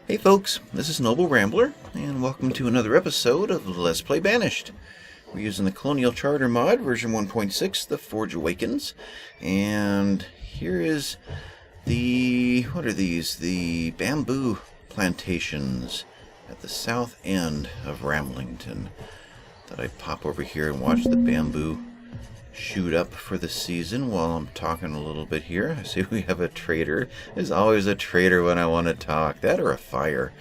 Hey folks, this is Noble Rambler, and welcome to another episode of Let's Play Banished. We're using the Colonial Charter mod, version 1.6, the Forge Awakens, and here is the, what are these? The bamboo plantations at the south end of Ramblington. Thought I'd pop over here and watch the bamboo shoot up for the season while I'm talking a little bit here. I see we have a trader. There's always a trader when I want to talk. That or a fire.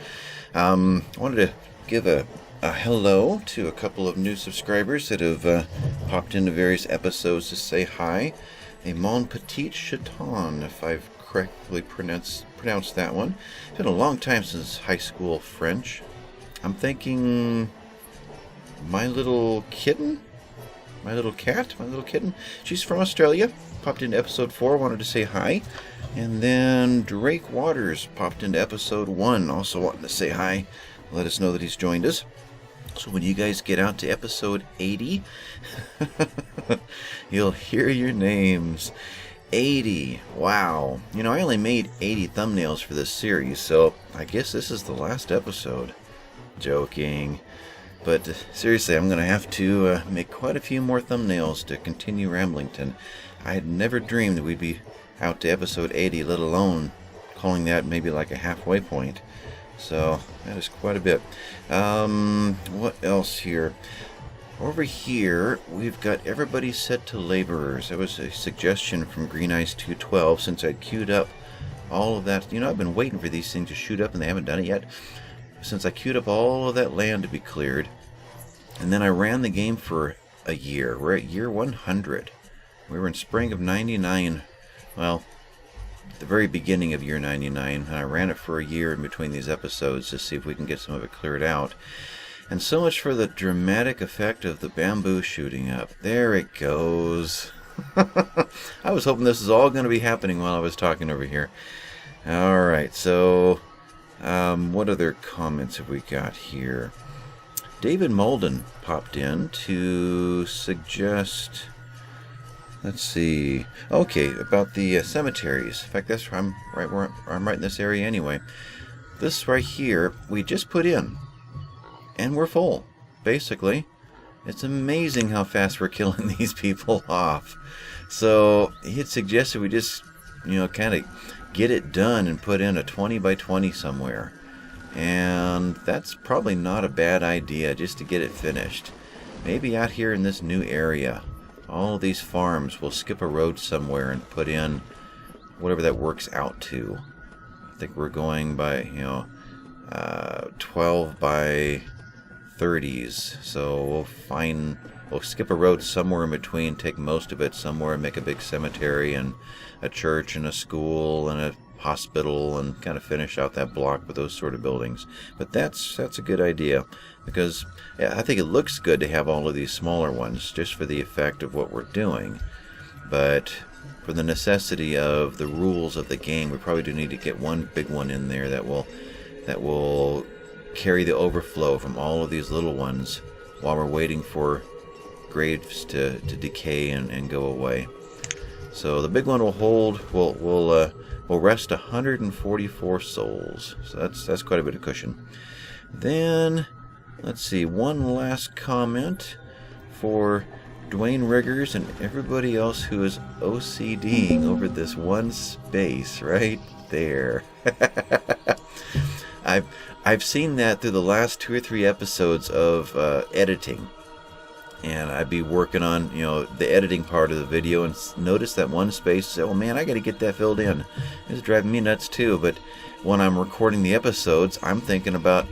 I wanted to give a hello to a couple of new subscribers that have popped into various episodes to say hi. A Mon Petit Chaton, if I've correctly pronounced that one. It's been a long time since high school French. I'm thinking My Little Kitten? My little cat, my little kitten. She's from Australia. Popped into episode 4, wanted to say hi. And then Drake Waters popped into episode 1, also wanting to say hi. Let us know that he's joined us. So when you guys get out to episode 80, you'll hear your names. 80. Wow. You know, I only made 80 thumbnails for this series, so I guess this is the last episode. Joking. But seriously, I'm going to have to make quite a few more thumbnails to continue Ramblington. I had never dreamed that we'd be out to episode 80, let alone calling that maybe like a halfway point. So, that is quite a bit. What else here? Over here, we've got everybody set to laborers. That was a suggestion from Green Eyes 212 since I'd queued up all of that. You know, I've been waiting for these things to shoot up and they haven't done it yet. Since I queued up all of that land to be cleared, and then I ran the game for a year. We're at year 100. We were in spring of 99, well, the very beginning of year 99, and I ran it for a year in between these episodes to see if we can get some of it cleared out. And so much for the dramatic effect of the bamboo shooting up. There it goes. I was hoping this was all going to be happening while I was talking over here. Alright, so what other comments have we got here? David Molden popped in to suggest, let's see, okay, about the cemeteries. In fact, that's where I'm right in this area anyway. This right here, we just put in, and we're full, basically. It's amazing how fast we're killing these people off. So he had suggested we just, kind of get it done and put in a 20 by 20 somewhere. And that's probably not a bad idea, just to get it finished. Maybe out here in this new area, all of these farms will skip a road somewhere and put in whatever that works out to. I think we're going by, 12 by 30s. So we'll skip a road somewhere in between, take most of it somewhere, and make a big cemetery and a church and a school and a hospital, and kind of finish out that block with those sort of buildings. But that's a good idea, because I think it looks good to have all of these smaller ones just for the effect of what we're doing. But for the necessity of the rules of the game, we probably do need to get one big one in there that will carry the overflow from all of these little ones while we're waiting for graves to decay and go away. So the big one will hold, will rest 144 souls. So that's quite a bit of cushion. Then, let's see, one last comment for Dwayne Riggers and everybody else who is OCDing over this one space right there. I've seen that through the last 2 or 3 episodes of editing. And I'd be working on, the editing part of the video and notice that one space, say, oh man, I got to get that filled in. It's driving me nuts too. But when I'm recording the episodes, I'm thinking about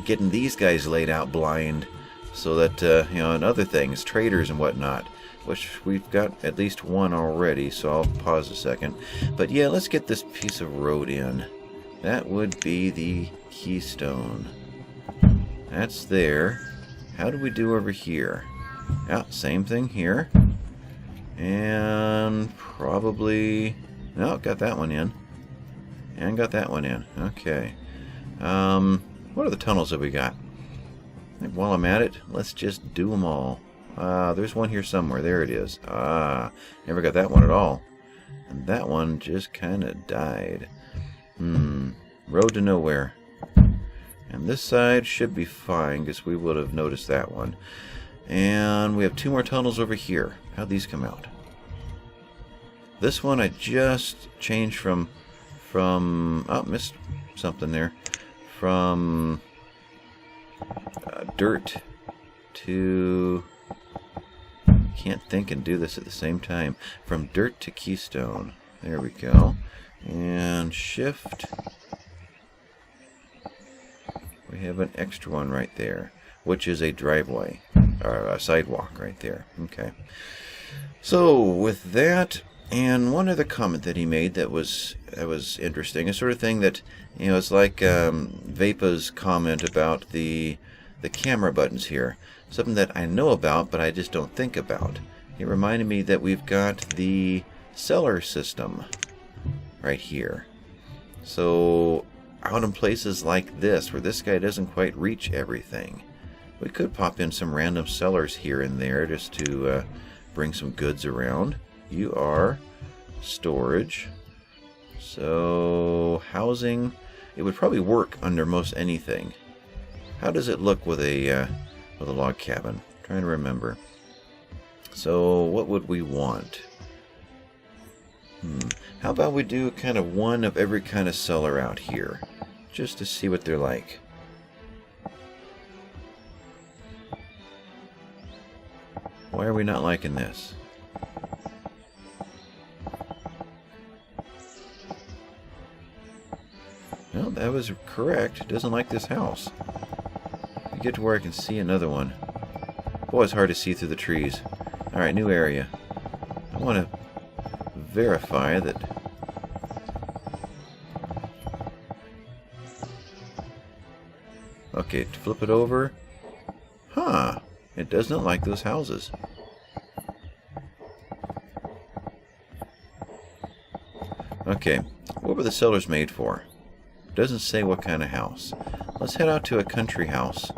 getting these guys laid out blind so that, and other things, traders and whatnot, which we've got at least one already, so I'll pause a second. But yeah, let's get this piece of road in. That would be the keystone. That's there. How do we do over here? Yeah, same thing here. And probably... No, got that one in. And got that one in. Okay. What are the tunnels that we got? I think while I'm at it, let's just do them all. There's one here somewhere. There it is. Never got that one at all. And that one just kind of died. Road to nowhere. And this side should be fine, because we would have noticed that one. And we have 2 more tunnels over here. How'd these come out? This one I just changed from oh, missed something there. From dirt to... Can't think and do this at the same time. From dirt to keystone. There we go. And shift. We have an extra one right there, which is a driveway, or a sidewalk right there. Okay. So with that, and one other comment that he made that was interesting, a sort of thing that, you know, it's like Vapa's comment about the camera buttons here. Something that I know about, but I just don't think about. It reminded me that we've got the cellar system right here. So out in places like this, where this guy doesn't quite reach everything, we could pop in some random cellars here and there just to bring some goods around. You are storage. So housing, it would probably work under most anything. How does it look with a log cabin? I'm trying to remember. So what would we want? How about we do kind of one of every kind of cellar out here, just to see what they're like. Why are we not liking this? No, that was correct. It doesn't like this house. Let me get to where I can see another one. Boy, it's hard to see through the trees. Alright, new area. I want to verify that... Okay, to flip it over. Huh. It does not like those houses. Okay, what were the cellars made for? It doesn't say what kind of house. Let's head out to a country house.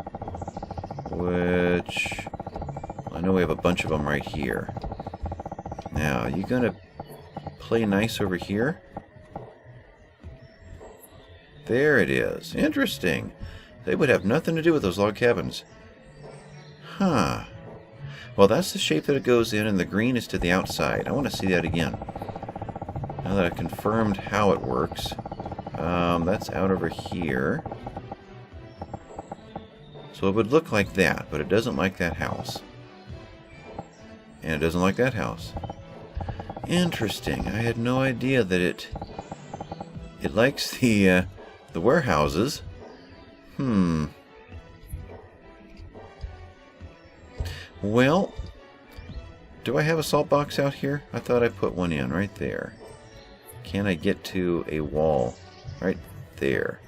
Which... I know we have a bunch of them right here. Now, you gonna play nice over here? There it is. Interesting. They would have nothing to do with those log cabins. Huh. Well, that's the shape that it goes in, and the green is to the outside. I want to see that again. Now that I've confirmed how it works. That's out over here. So it would look like that, but it doesn't like that house. And it doesn't like that house. Interesting. I had no idea that it likes the warehouses. Well, do I have a salt box out here? I thought I put one in right there. Can I get to a wall? Right there.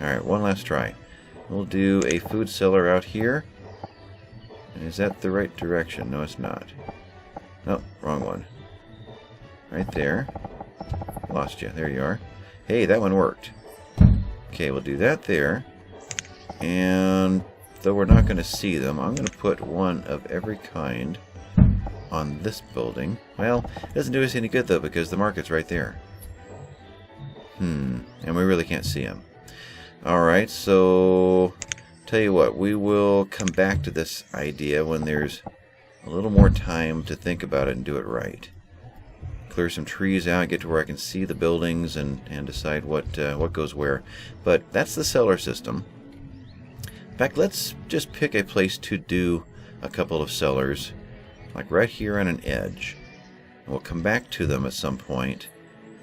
Alright, one last try. We'll do a food cellar out here. Is that the right direction? No, it's not. No, wrong one. Right there. Lost you. There you are. Hey, that one worked. Okay, we'll do that there. And though we're not going to see them, I'm going to put one of every kind on this building. Well, it doesn't do us any good, though, because the market's right there. And we really can't see them. Alright, so... Tell you what, we will come back to this idea when there's a little more time to think about it and do it right. Clear some trees out, get to where I can see the buildings and decide what goes where. But that's the cellar system. In fact, let's just pick a place to do a couple of cellars, like right here on an edge. And we'll come back to them at some point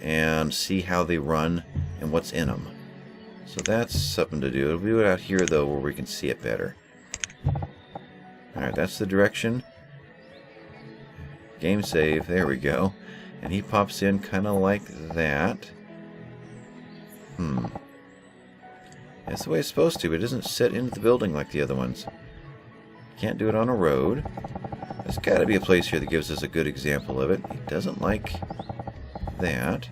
and see how they run and what's in them. So that's something to do. We'll do it out here, though, where we can see it better. Alright, that's the direction. Game save. There we go. And he pops in kind of like that. That's the way it's supposed to. It doesn't set into the building like the other ones. Can't do it on a road. There's got to be a place here that gives us a good example of it. It doesn't like that.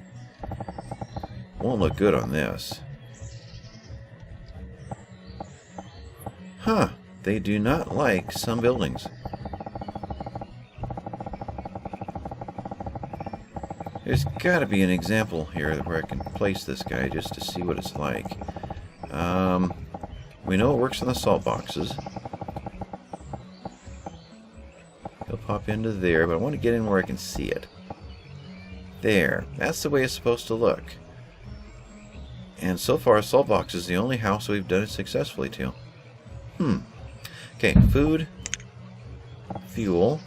Won't look good on this. Huh. They do not like some buildings. There's got to be an example here where I can place this guy just to see what it's like. We know it works on the salt boxes. He'll pop into there, but I want to get in where I can see it. There. That's the way it's supposed to look. And so far, salt box is the only house we've done it successfully to. Okay, food, fuel,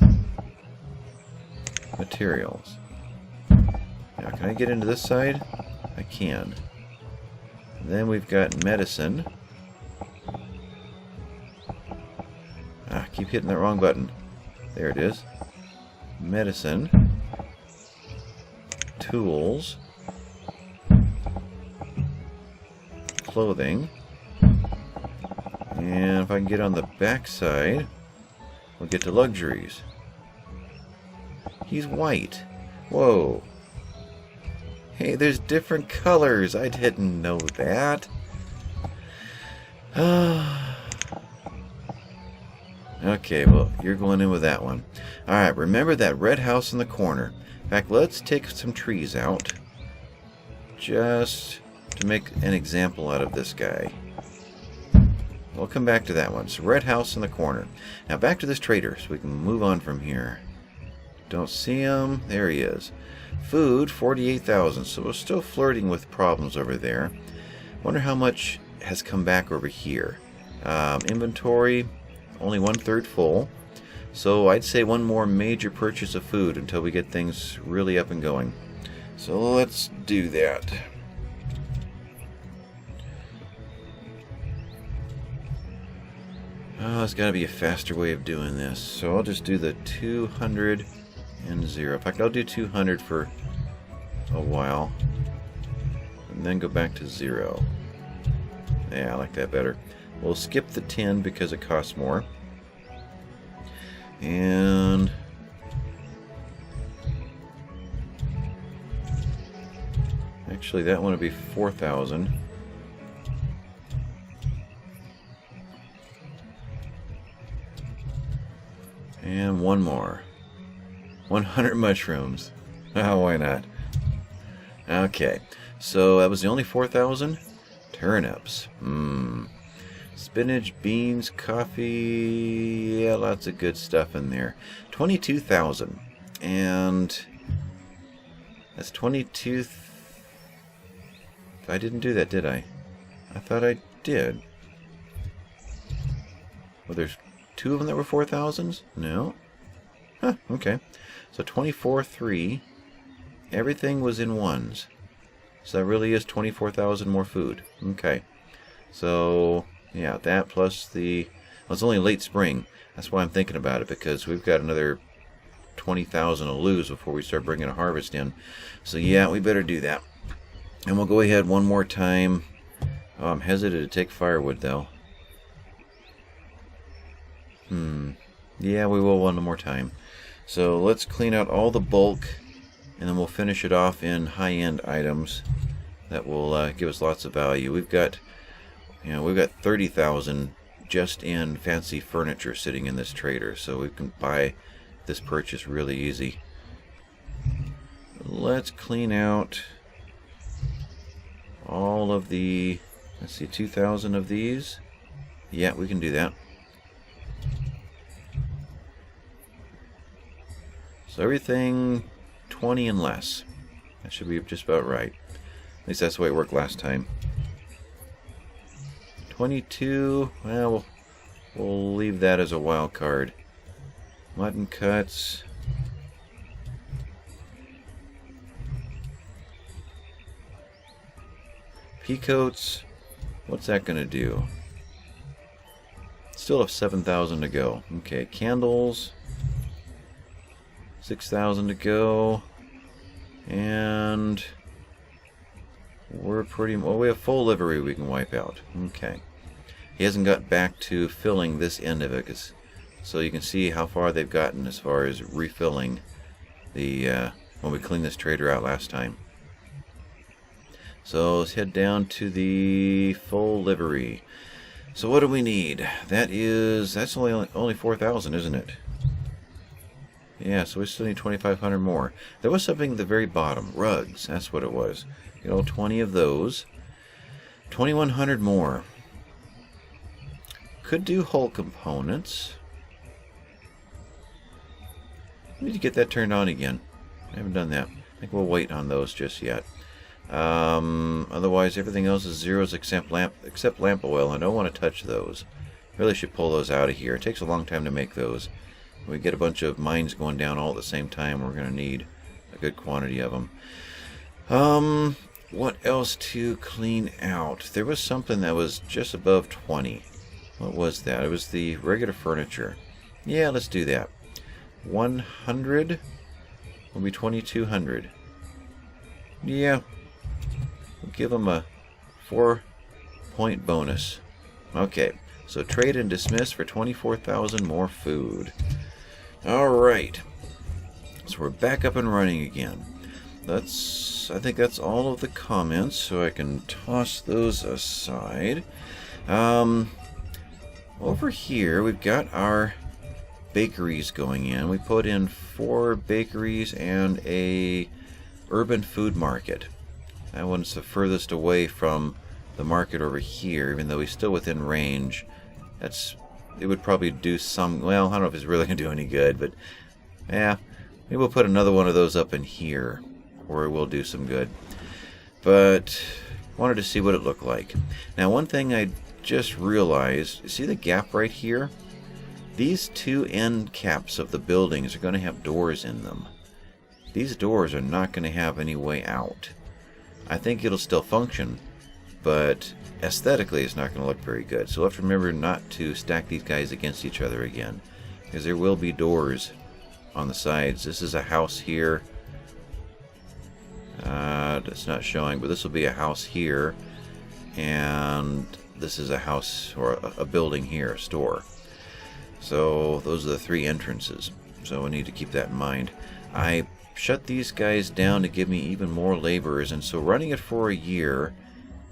materials. Now, can I get into this side? I can. Then we've got medicine. Ah, keep hitting that wrong button. There it is. Medicine. Tools. Clothing. And if I can get on the back side, we'll get to luxuries. He's white. Whoa. Hey, there's different colors. I didn't know that. Okay, well, you're going in with that one. Alright, remember that red house in the corner. In fact, let's take some trees out. Just to make an example out of this guy. We'll come back to that one. So, red house in the corner. Now, back to this trader so we can move on from here. Don't see him. There he is. Food, 48,000. So, we're still flirting with problems over there. Wonder how much has come back over here. Inventory, only 1/3 full. So, I'd say one more major purchase of food until we get things really up and going. So, let's do that. Oh, there's got to be a faster way of doing this. So I'll just do the 200 and 0. In fact, I'll do 200 for a while. And then go back to 0. Yeah, I like that better. We'll skip the 10 because it costs more. And... actually, that one would be 4,000. And one more. 100 mushrooms. Oh, why not? Okay. So that was the only 4,000? Turnips. Spinach, beans, coffee. Yeah, lots of good stuff in there. 22,000. And that's 22... I didn't do that, did I? I thought I did. Well, there's 2 of them that were 4,000s? No. Huh, okay. So 24,3. Everything was in ones. So that really is 24,000 more food. Okay. So, yeah, that plus the... well, it's only late spring. That's why I'm thinking about it, because we've got another 20,000 to lose before we start bringing a harvest in. So, yeah, we better do that. And we'll go ahead one more time. Oh, I'm hesitant to take firewood, though. Yeah, we will one more time. So let's clean out all the bulk, and then we'll finish it off in high-end items that will give us lots of value. We've got 30,000 just in fancy furniture sitting in this trader, so we can buy this purchase really easy. Let's clean out all of the, let's see, 2,000 of these. Yeah, we can do that. So everything 20 and less. That should be just about right. At least that's the way it worked last time. 22, well, we'll leave that as a wild card. Mutton cuts. Peacoats. What's that going to do? Still have 7,000 to go. Okay, candles. 6,000 to go. And we're pretty... well, we have full livery we can wipe out. Okay. He hasn't got back to filling this end of it, so you can see how far they've gotten as far as refilling the when we cleaned this trader out last time. So let's head down to the full livery. So what do we need? That's only 4,000, isn't it? Yeah, so we still need 2,500 more. There was something at the very bottom. Rugs, that's what it was. 20 of those. 2,100 more. Could do hull components. Need to get that turned on again. I haven't done that. I think we'll wait on those just yet. Otherwise, everything else is zeros except lamp oil. I don't want to touch those. Really should pull those out of here. It takes a long time to make those. We get a bunch of mines going down all at the same time. We're going to need a good quantity of them. What else to clean out? There was something that was just above 20. What was that? It was the regular furniture. Yeah, let's do that. 100 will be 2200. Yeah, we'll give them a 4-point bonus. Okay, so trade and dismiss for 24,000 more food. Alright, so we're back up and running again. I think that's all of the comments, so I can toss those aside. Over here we've got our bakeries going in. We put in 4 bakeries and a urban food market. That one's the furthest away from the market over here, even though he's still within range. It would probably do some, well, I don't know if it's really going to do any good, but yeah, maybe we'll put another one of those up in here where it will do some good. But wanted to see what it looked like. Now, one thing I just realized, see the gap right here? These 2 end caps of the buildings are going to have doors in them. These doors are not going to have any way out. I think it'll still function, but aesthetically it's not going to look very good. So we'll have to remember not to stack these guys against each other again, because there will be doors on the sides. This is a house here. It's not showing, but this will be a house here, and this is a house or a building here, a store. So those are the 3 entrances. So we need to keep that in mind. I shut these guys down to give me even more laborers, and so running it for a year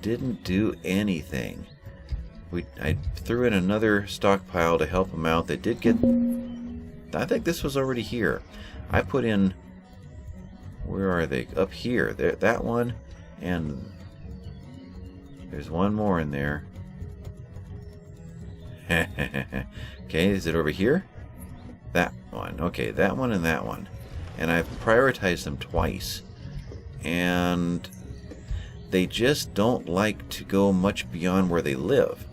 didn't do anything. I threw in another stockpile to help them out. They did get, I think this was already here. I put in, where are they? Up here. There, that one, and there's one more in there. Okay, is it over here? That one. Okay, that one and that one. And I've prioritized them twice. And they just don't like to go much beyond where they live.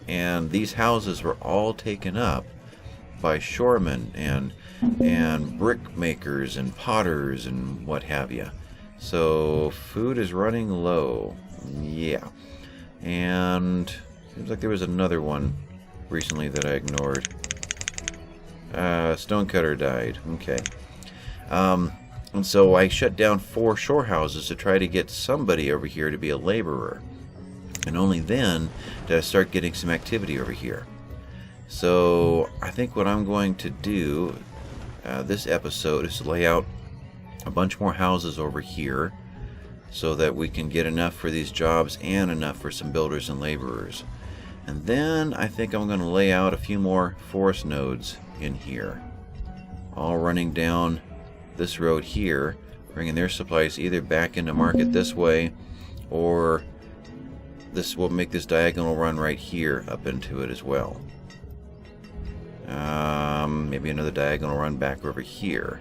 And these houses were all taken up by shoremen and brick makers and potters and what have you. So food is running low. Yeah. And seems like there was another one recently that I ignored. Stonecutter died. Okay. And so I shut down 4 shore houses to try to get somebody over here to be a laborer. And only then did I start getting some activity over here. So I think what I'm going to do this episode is to lay out a bunch more houses over here so that we can get enough for these jobs and enough for some builders and laborers. And then I think I'm going to lay out a few more forest nodes in here, all running down this road here, bringing their supplies either back into market this way, or this will make this diagonal run right here up into it as well. Maybe another diagonal run back over here,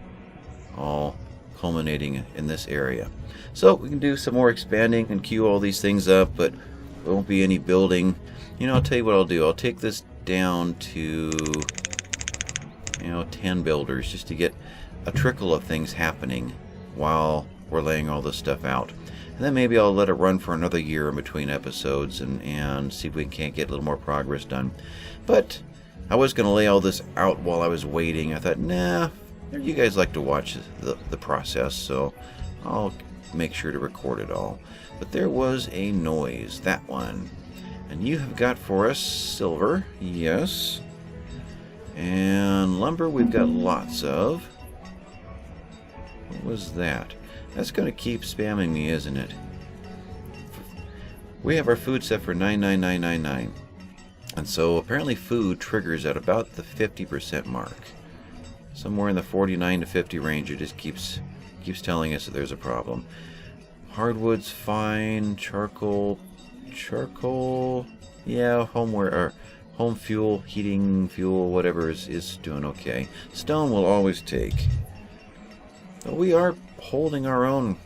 all culminating in this area. So we can do some more expanding and queue all these things up, but there won't be any building. You know, I'll tell you what I'll do. I'll take this down to, 10 builders, just to get a trickle of things happening while we're laying all this stuff out. And then maybe I'll let it run for another year in between episodes and see if we can't get a little more progress done. But I was going to lay all this out while I was waiting. I thought, nah, you guys like to watch the process, so I'll make sure to record it all. But there was a noise, that one. And you have got for us silver, yes. And lumber we've got lots of. What was that? That's going to keep spamming me, isn't it? We have our food set for 99999. And so apparently food triggers at about the 50% mark. Somewhere in the 49 to 50 range. It just keeps telling us that there's a problem. Hardwood's fine. Charcoal. Yeah, home fuel, heating fuel, whatever is doing okay. Stone will always take. But we are holding our own.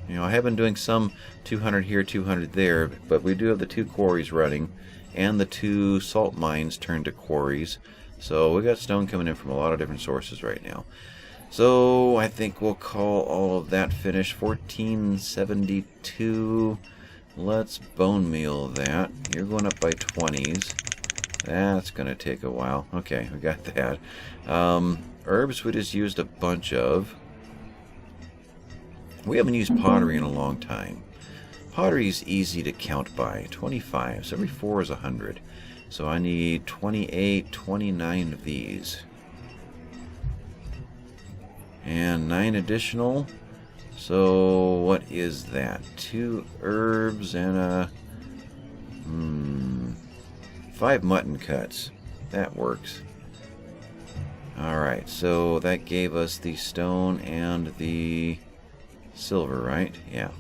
You know, I have been doing some 200 here, 200 there, but we do have the 2 quarries running, and the 2 salt mines turned to quarries. So we got stone coming in from a lot of different sources right now. So I think we'll call all of that finished. 1472. Let's bone meal that. You're going up by 20s. That's going to take a while. Okay, we got that. Herbs we just used a bunch of. We haven't used pottery in a long time. Pottery is easy to count by. 25. So every 4 is 100. So I need 28, 29 of these. And 9 additional. So what is that? 2 herbs and a 5 mutton cuts. That works. Alright, so that gave us the stone and the silver, right? Yeah.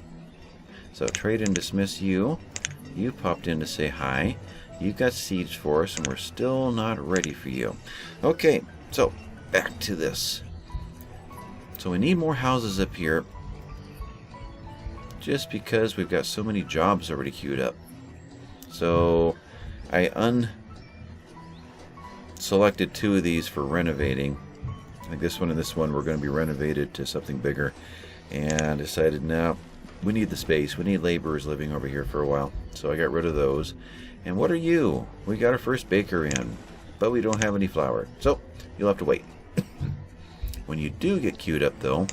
So trade and dismiss you. You popped in to say hi. You've got seeds for us, and we're still not ready for you. Okay, so back to this. So we need more houses up here, just because we've got so many jobs already queued up. So I unselected 2 of these for renovating. I think this one and this one were going to be renovated to something bigger, and decided, no, we need the space. We need laborers living over here for a while. So I got rid of those. And what are you? We got our first baker in, but we don't have any flour. So you'll have to wait. When you do get queued up, though,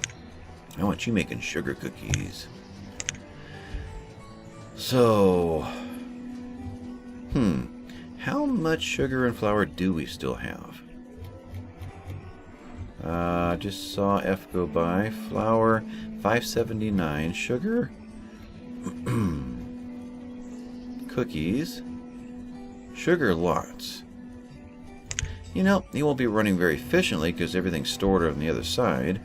I want you making sugar cookies. So, how much sugar and flour do we still have? Just saw F go by. Flour, 579. Sugar, cookies, sugar lots. You know, you won't be running very efficiently because everything's stored on the other side.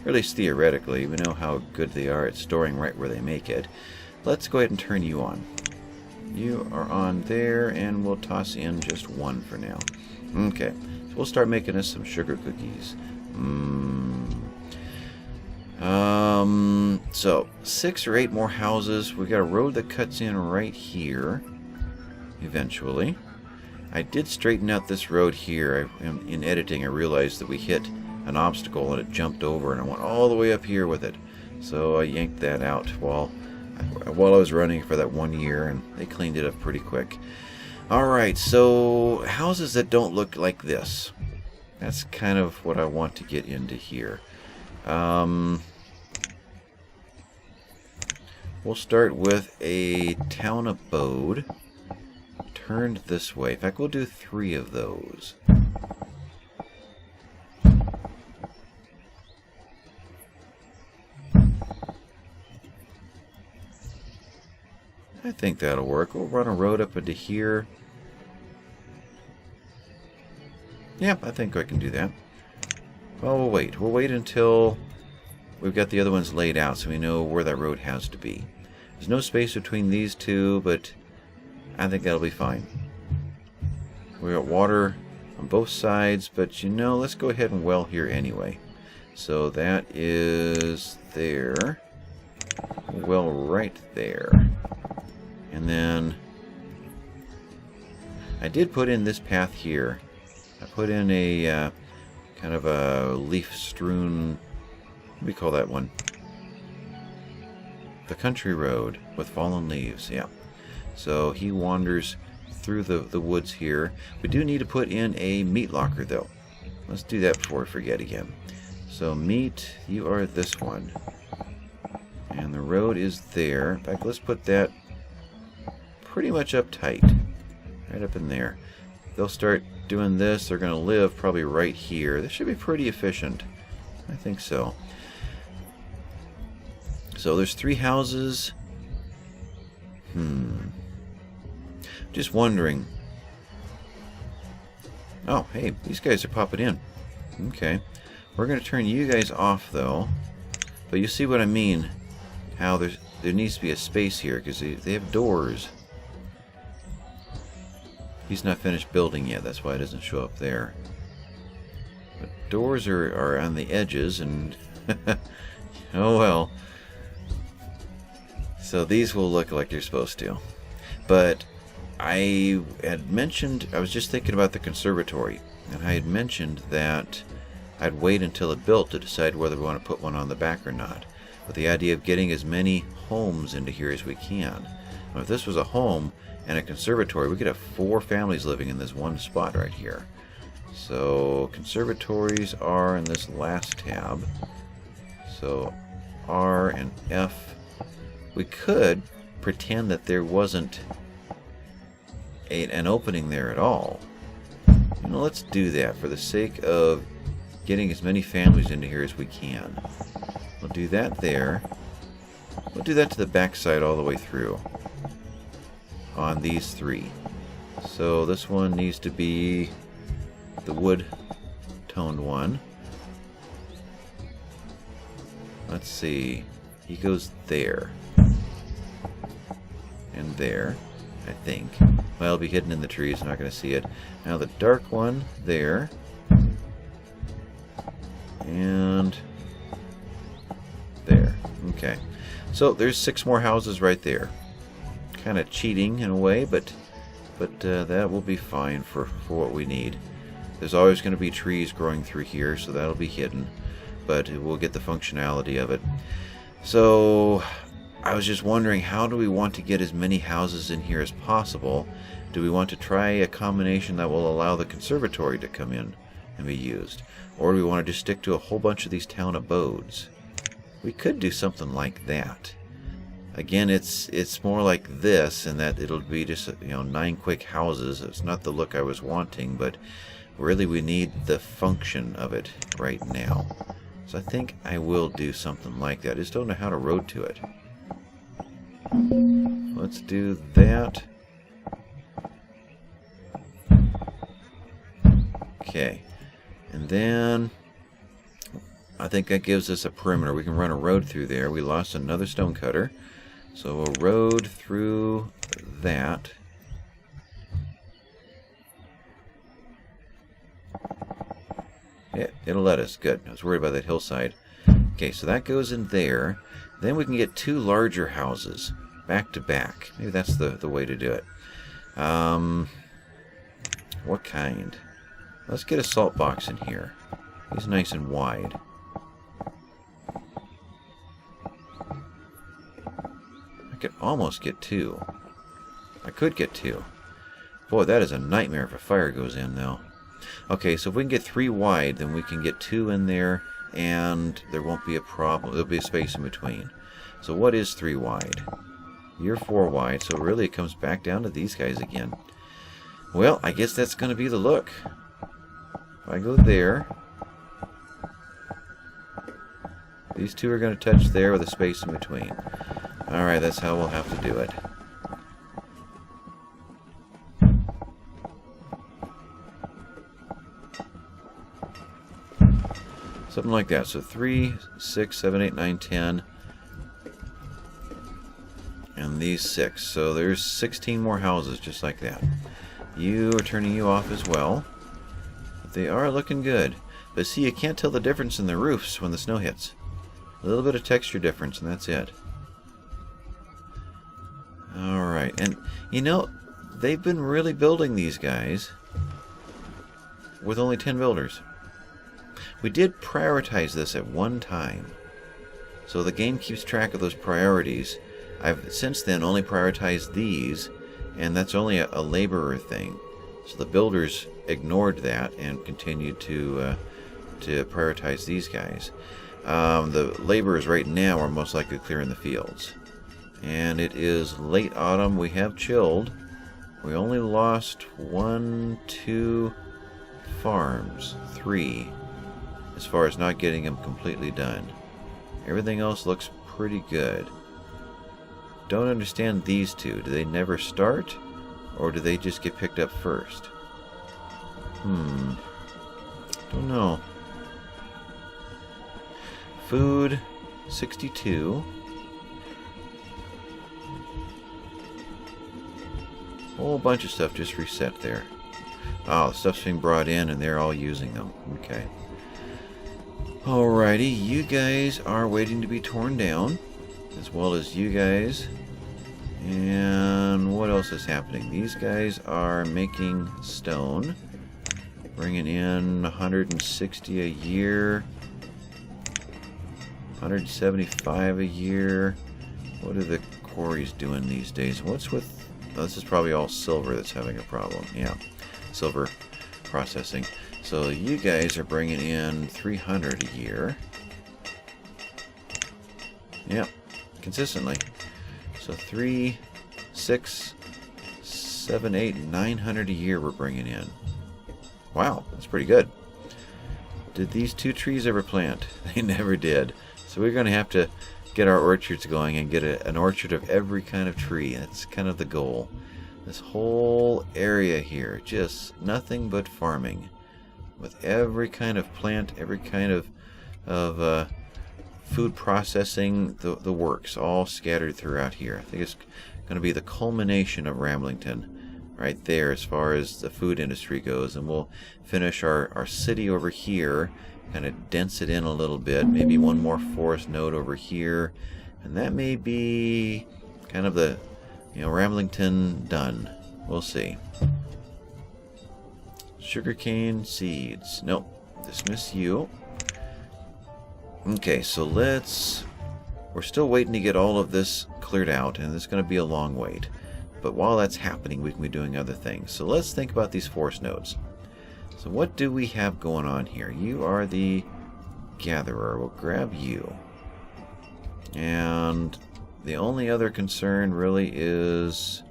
Or at least theoretically. We know how good they are at storing right where they make it. Let's go ahead and turn you on. You are on there, and we'll toss in just 1 for now. Okay, so we'll start making us some sugar cookies. So 6 or 8 more houses. We've got a road that cuts in right here. Eventually. I did straighten out this road here. In editing, I realized that we hit an obstacle and it jumped over, and I went all the way up here with it. So I yanked that out while I was running for that 1 year, and they cleaned it up pretty quick. Alright, so houses that don't look like this. That's kind of what I want to get into here. We'll start with a town abode. Turned this way. In fact, we'll do 3 of those. I think that'll work. We'll run a road up into here. Yeah, I think I can do that. Well, we'll wait. We'll wait until we've got the other ones laid out so we know where that road has to be. There's no space between these 2, but I think that'll be fine. We got water on both sides, but you know, let's go ahead and well here anyway. So that is there. Well, right there. And then I did put in this path here. I put in a kind of a leaf-strewn, what do we call that one? The country road with fallen leaves, yeah. So he wanders through the woods here. We do need to put in a meat locker, though. Let's do that before I forget again. So meat, you are this one. And the road is there. In fact, let's put that pretty much up tight. Right up in there. They'll start doing this. They're going to live probably right here. This should be pretty efficient. I think so. So there's 3 houses. Just wondering. Oh, hey, these guys are popping in. Okay. We're going to turn you guys off, though. But you see what I mean? How there needs to be a space here, because they have doors. He's not finished building yet. That's why it doesn't show up there. But doors are on the edges, and oh well. So these will look like they're supposed to. But I had mentioned, I was just thinking about the conservatory, and I had mentioned that I'd wait until it built to decide whether we want to put one on the back or not, with the idea of getting as many homes into here as we can. Now, if this was a home and a conservatory, we could have 4 families living in this one spot right here. So conservatories are in this last tab. So R and F. We could pretend that there wasn't an opening there at all. You know, let's do that for the sake of getting as many families into here as we can. We'll do that there. We'll do that to the back side all the way through on these 3. So this one needs to be the wood toned one. Let's see. He goes there. And there, I think. Well, it'll be hidden in the trees. I'm not going to see it. Now the dark one there. And there. Okay. So there's 6 more houses right there. Kind of cheating in a way, but that will be fine for what we need. There's always going to be trees growing through here, so that'll be hidden. But we'll get the functionality of it. So I was just wondering, how do we want to get as many houses in here as possible? Do we want to try a combination that will allow the conservatory to come in and be used? Or do we want to just stick to a whole bunch of these town abodes? We could do something like that. Again, it's more like this, in that it'll be just, you know, 9 quick houses. It's not the look I was wanting, but really we need the function of it right now. So I think I will do something like that. I just don't know how to road to it. Let's do that. Okay. And then I think that gives us a perimeter. We can run a road through there. We lost another stonecutter. So we'll road through that. Yeah, it'll let us. Good. I was worried about that hillside. Okay, so that goes in there. Then we can get 2 larger houses back to back. Maybe that's the way to do it. What kind? Let's get a salt box in here. He's nice and wide. I could almost get 2. I could get 2. Boy, that is a nightmare if a fire goes in, though. Okay, so if we can get 3 wide, then we can get 2 in there, and there won't be a problem. There'll be a space in between. So what is 3 wide? You're 4 wide, so really it comes back down to these guys again. Well, I guess that's going to be the look. If I go there, these 2 are going to touch there with a space in between. Alright, that's how we'll have to do it. Something like that. So 3, 6, 7, 8, 9, 10. And these 6. So there's 16 more houses just like that. You are turning you off as well. But they are looking good. But see, you can't tell the difference in the roofs when the snow hits. A little bit of texture difference, and that's it. Alright. And, you know, they've been really building these guys with only 10 builders. We did prioritize this at one time, so the game keeps track of those priorities. I've since then only prioritized these, and that's only a laborer thing. So the builders ignored that and continued to prioritize these guys. The laborers right now are most likely clearing the fields. And it is late autumn. We have chilled. We only lost 1, 2 farms. 3. As far as not getting them completely done. Everything else looks pretty good. Don't understand these 2. Do they never start? Or do they just get picked up first? Don't know. Food, 62. whole bunch of stuff just reset there. Oh, the stuff's being brought in and they're all using them. Okay. Alrighty, you guys are waiting to be torn down, as well as you guys. And what else is happening? These guys are making stone, bringing in 160 a year, 175 a year. What are the quarries doing these days? What's with... Oh, this is probably all silver that's having a problem. Yeah, silver processing. So you guys are bringing in 300 a year. Yep, consistently. So 3, 6, 7, 8, 900 a year we're bringing in. Wow, that's pretty good. Did these 2 trees ever plant? They never did. So we're going to have to get our orchards going and get an orchard of every kind of tree. That's kind of the goal. This whole area here, just nothing but farming. With every kind of plant, every kind of food processing, the works, all scattered throughout here. I think it's going to be the culmination of Ramblington right there as far as the food industry goes. And we'll finish our city over here, kind of dense it in a little bit. Maybe one more forest node over here. And that may be kind of the, Ramblington done. We'll see. Sugarcane seeds. Nope. Dismiss you. Okay, so we're still waiting to get all of this cleared out, and it's going to be a long wait. But while that's happening, we can be doing other things. So let's think about these forest nodes. So what do we have going on here? You are the gatherer. We'll grab you. And the only other concern really is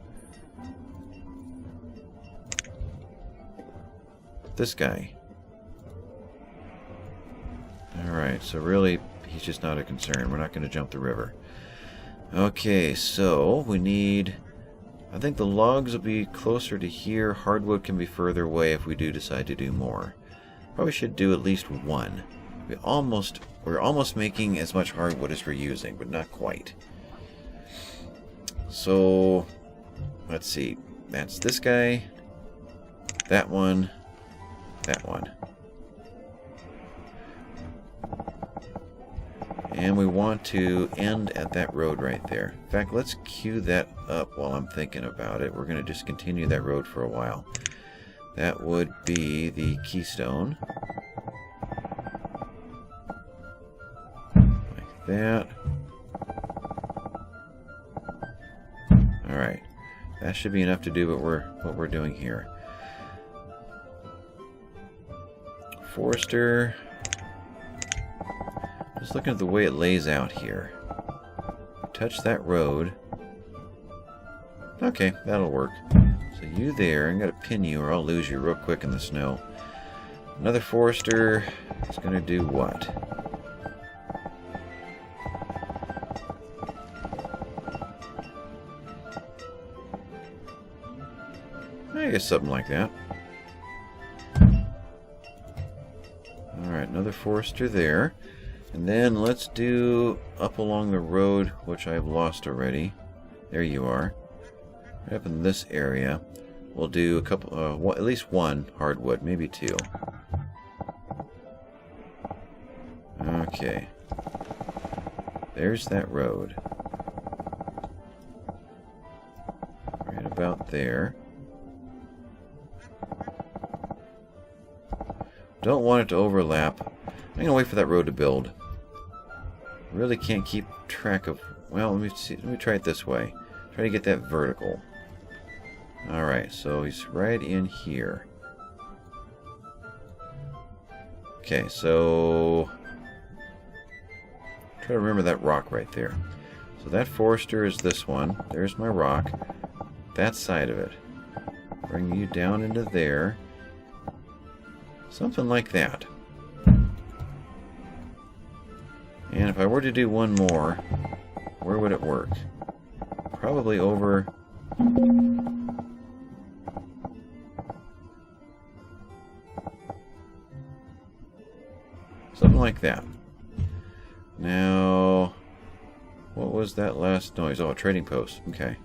this guy. Alright, so really, he's just not a concern. We're not going to jump the river. Okay, so we need... I think the logs will be closer to here. Hardwood can be further away if we do decide to do more. Probably should do at least one. We're almost making as much hardwood as we're using, but not quite. So, let's see. That's this guy. That one. That one. And we want to end at that road right there. In fact, let's queue that up while I'm thinking about it. We're going to just continue that road for a while. That would be the keystone. Like that. Alright. That should be enough to do what we're doing here. Forester. Just looking at the way it lays out here. Touch that road. Okay, that'll work. So you there, I'm going to pin you or I'll lose you real quick in the snow. Another forester is going to do what? I guess something like that. Alright, another forester there. And then let's do up along the road, which I've lost already. There you are. Right up in this area. We'll do a couple, at least one hardwood, maybe 2. Okay. There's that road. Right about there. Don't want it to overlap. I'm going to wait for that road to build. Really can't keep track of... Well, let me see. Let me try it this way. Try to get that vertical. Alright, so he's right in here. Okay, so... Try to remember that rock right there. So that forester is this one. There's my rock. That side of it. Bring you down into there. Something like that. And if I were to do one more, where would it work? Probably over... something like that. Now, what was that last noise? Oh, a trading post. Okay.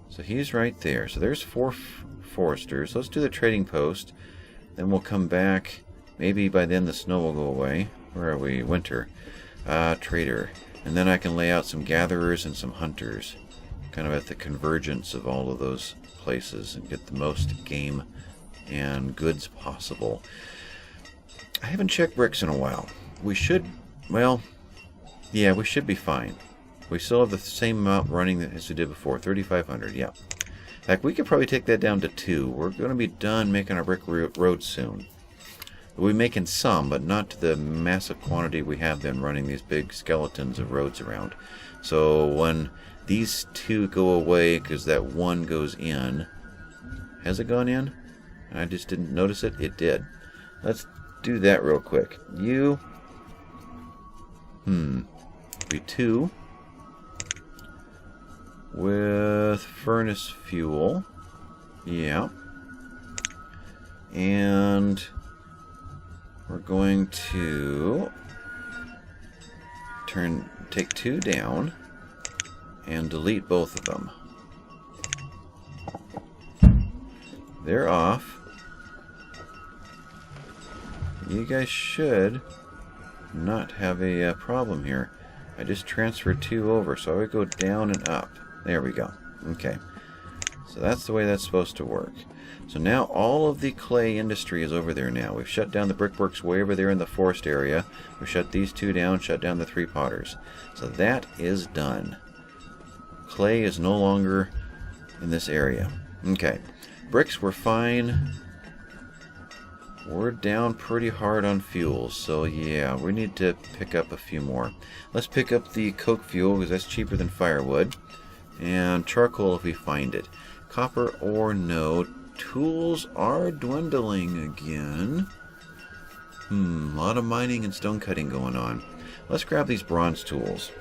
So he's right there. So there's 4 foresters. Let's do the trading post. Then we'll come back. Maybe by then the snow will go away. Where are we? Winter. Trader. And then I can lay out some gatherers and some hunters. Kind of at the convergence of all of those places and get the most game and goods possible. I haven't checked bricks in a while. We should, well, yeah, we should be fine. We still have the same amount running as we did before, 3,500, yeah. In fact, we could probably take that down to 2. We're going to be done making our brick road soon. We'll be making some, but not to the massive quantity we have been running these big skeletons of roads around. So when these 2 go away, because that 1 goes in, has it gone in? I just didn't notice it. It did. Let's do that real quick. You, be 2 with furnace fuel. Yeah. And we're going to take 2 down and delete both of them. They're off. You guys should not have a problem here. I just transferred 2 over, so I would go down and up. There we go. Okay. So that's the way that's supposed to work. So now all of the clay industry is over there now. We've shut down the brickworks way over there in the forest area. We've shut these 2 down, shut down the 3 potters. So that is done. Clay is no longer in this area. Okay. Bricks were fine. We're down pretty hard on fuels, so yeah, we need to pick up a few more. Let's pick up the coke fuel because that's cheaper than firewood. And charcoal if we find it. Copper ore, no. Tools are dwindling again. A lot of mining and stone cutting going on. Let's grab these bronze tools.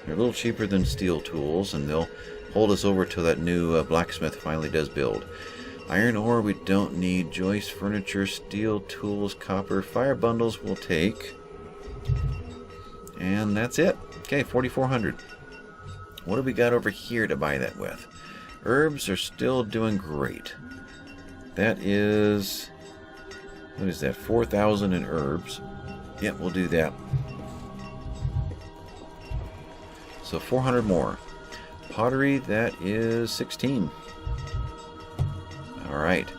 They're a little cheaper than steel tools, and they'll hold us over till that new blacksmith finally does build. Iron ore we don't need. Joist, furniture, steel, tools, copper. Fire bundles we'll take. And that's it. Okay, 4,400. What do we got over here to buy that with? Herbs are still doing great. That is... what is that? 4,000 in herbs. Yep, we'll do that. So 400 more. Pottery, that is 16. Alright.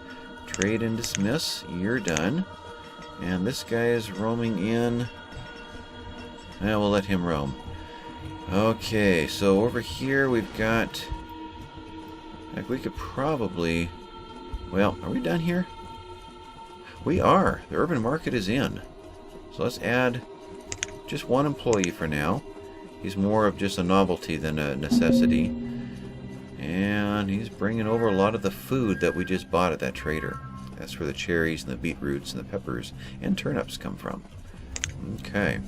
Trade and dismiss. You're done. And this guy is roaming in. We'll let him roam. Okay, so over here we've got... like we could probably... well, are we done here? We are. The urban market is in. So let's add just 1 employee for now. He's more of just a novelty than a necessity. And he's bringing over a lot of the food that we just bought at that trader. That's where the cherries and the beetroots and the peppers and turnips come from. Okay.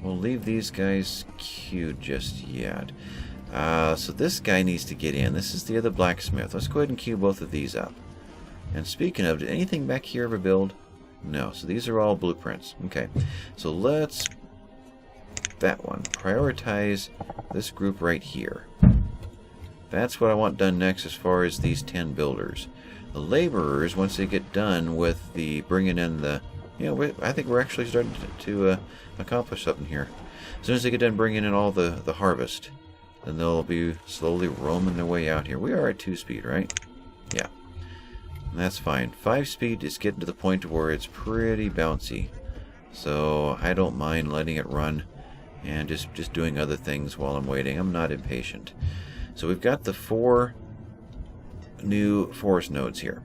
We'll leave these guys queued just yet. So this guy needs to get in. This is the other blacksmith. Let's go ahead and queue both of these up. And speaking of, did anything back here ever build? No. So these are all blueprints. Okay. So let's... that one. Prioritize this group right here. That's what I want done next as far as these 10 builders. The laborers, once they get done with the bringing in the... I think we're actually starting to accomplish something here. As soon as they get done bringing in all the harvest, then they'll be slowly roaming their way out here. We are at 2 speed, right? Yeah. And that's fine. 5 speed is getting to the point where it's pretty bouncy. So I don't mind letting it run and just doing other things while I'm waiting. I'm not impatient. So we've got the 4 new forest nodes here.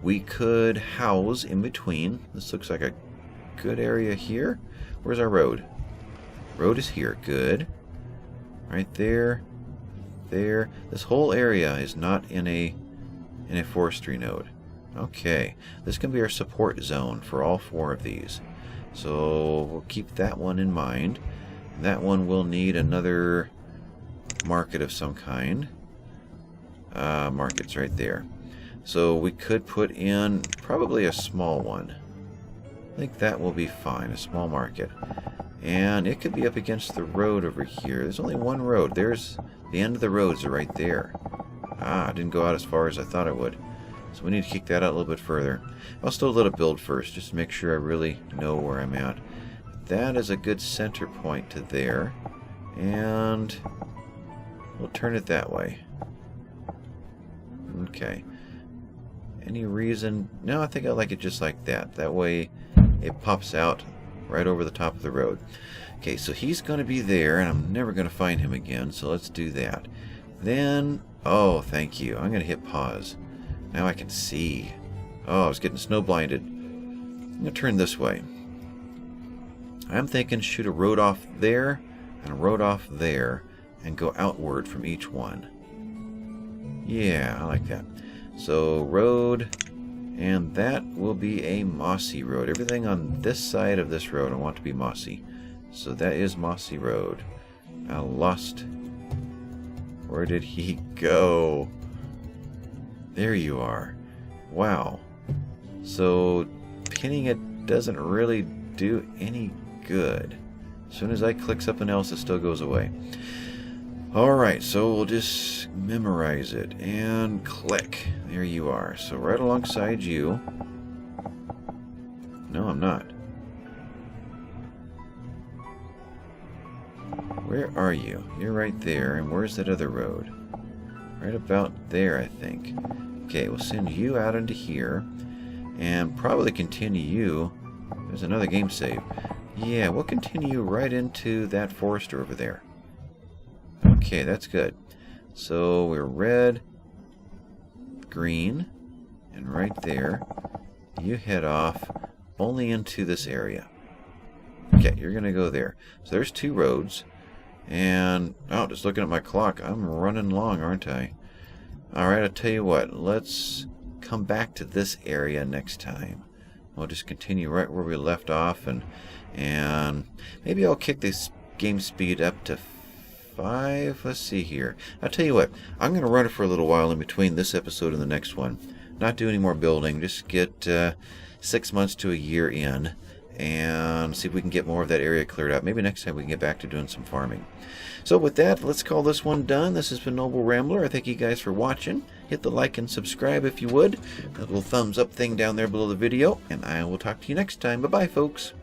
We could house in between. This looks like a good area here. Where's our road? Road is here. Good. Right there. There. This whole area is not in a forestry node. Okay. This can be our support zone for all 4 of these. So we'll keep that one in mind. That one will need another market of some kind. Market's right there. So we could put in probably a small one. I think that will be fine, a small market. And it could be up against the road over here. There's only one road. There's the end of the roads are right there. Ah, I didn't go out as far as I thought I would. So we need to kick that out a little bit further. I'll still let it build first, just to make sure I really know where I'm at. That is a good center point to there. And we'll turn it that way. Okay. Any reason? No, I think I like it just like that. That way it pops out right over the top of the road. Okay, so he's going to be there, and I'm never going to find him again, so let's do that. Then, oh, thank you. I'm going to hit pause. Now I can see. Oh, I was getting snow blinded. I'm going to turn this way. I'm thinking shoot a road off there and a road off there and go outward from each one. Yeah, I like that. So, road, and that will be a mossy road. Everything on this side of this road I want to be mossy. So that is mossy road. I lost. Where did he go? There you are. Wow. So pinning it doesn't really do any good. As soon as I click something else, it still goes away. Alright, so we'll just memorize it and click. There you are. So right alongside you. No, I'm not. Where are you? You're right there. And where's that other road? Right about there, I think. Okay, we'll send you out into here. And probably continue you. There's another game save. Yeah, we'll continue right into that forester over there. Okay, that's good. So we're red, green, and right there. You head off only into this area. Okay, you're going to go there. So there's two roads. And, oh, just looking at my clock, I'm running long, aren't I? Alright, I'll tell you what. Let's come back to this area next time. We'll just continue right where we left off. And maybe I'll kick this game speed up to 5. Let's see here. I'll tell you what. I'm going to run it for a little while in between this episode and the next one. Not do any more building. Just get 6 months to a year in. And see if we can get more of that area cleared out. Maybe next time we can get back to doing some farming. So with that, let's call this one done. This has been Noble Rambler. I thank you guys for watching. Hit the like and subscribe if you would. That little thumbs up thing down there below the video. And I will talk to you next time. Bye-bye, folks.